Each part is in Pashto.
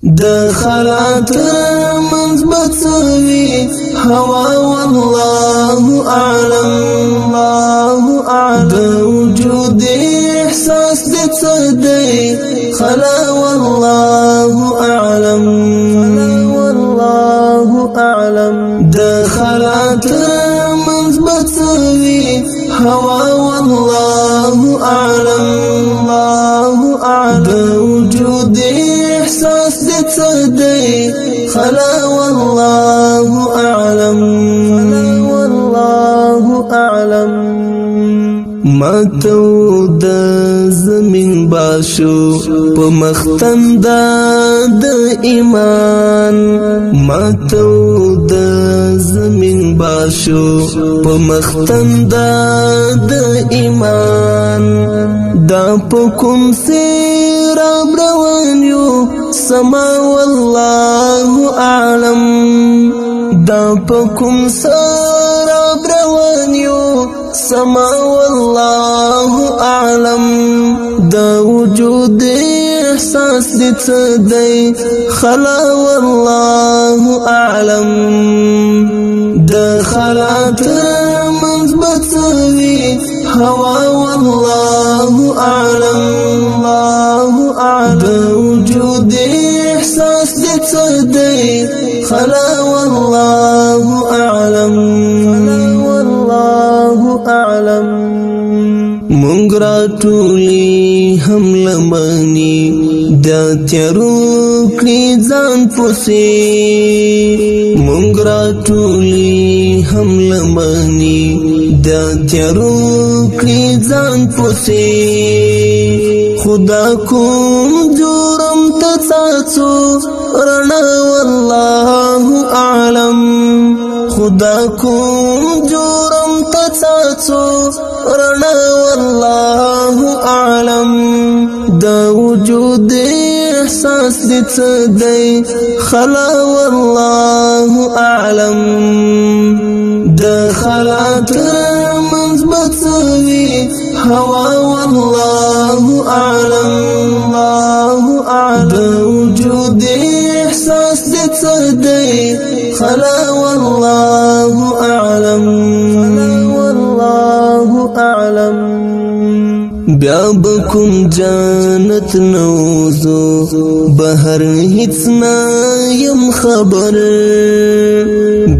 د خلات منز بڅوي هوا والله اعلم الله اعلم د وجود احساس د څدی خلا والله اعلم والله اعلم د خلات منز بڅوي هوا والله اعلم الله اعلم د وجود احساس د څدی خلا والله اعلم والله اعلم ما تو د زمین باشو په مختند د ایمان ما تو د زمین باشو په مختند د ایمان دا په کوم سیر روان یو سما والله اعلم دا په کوم سیر روان یو سما والله اعلم دا وجود احساس د څدی خلا والله اعلم د خلات منز بڅوي هوا والله اعلم الله اعلم د وجود احساس د څدی خلا والله اعلم والله اعلم مونږ راټولي هم لمني د تیارو کړي ځان پوسي مونږ راټولي هم لمني د تیارو کړي ځان پوسي خدا کوم جرم ته تاسو رڼا والله اعلم خدا کوم جرم ته تاسو رڼا والله اعلم د وجود احساس د څدی خلا والله اعلم د خلات منز بڅوي هوا والله اعلم الله اعلم د وجود احساس د څدی خلا والله اعلم والله اعلم بیا بکم جانت نوزو بهر هیڅ نه یم خبر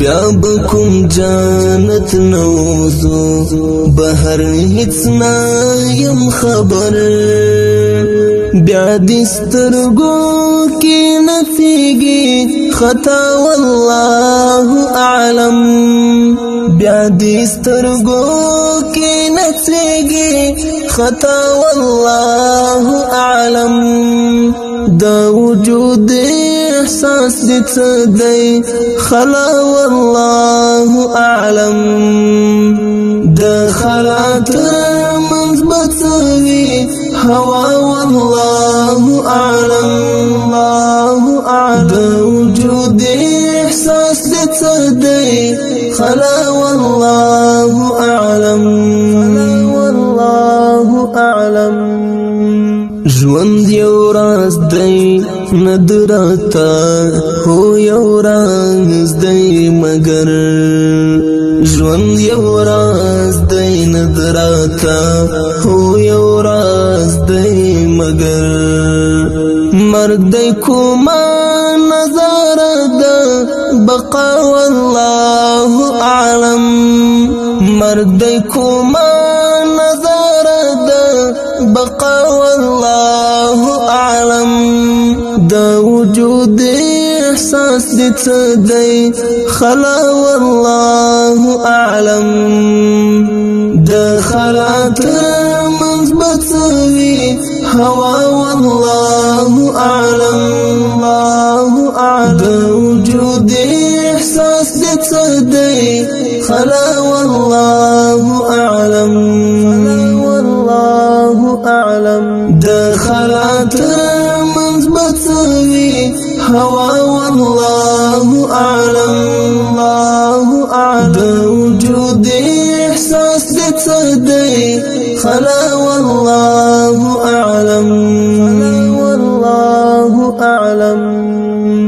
بیا بکم جانت نوزو بهر هیڅ نه یم خبر بیا دسترګو کې نفیږي خطا والله اعلم بیا دسترګو کې نفیږي خطا والله اعلم د وجود احساس د څدی خلا والله اعلم د خلات منز بڅوي هوا والله اعلم الله اعلم د وجود احساس د څدی خلا والله اعلم والله اعلم ژوند یو راز دی ندراتا هو یو راز دی مگر ژوند یو راز دی ندراتا هو یو راز دی مگر مرګ دی کومه نظر ده بقا والله اعلم مرګ دی کومه نظر ده بقا والله اعلم د وجود احساس د څدی خلا والله اعلم د خلات منز بڅوي هوا والله اعلم الله اعلم د وجود احساس د څدی خلا والله اعلم والله اعلم د خلات منز بڅوي هوا والله اعلم الله اعلم د وجود احساس د څدی خلا والله اعلم والله أعلم. أعلم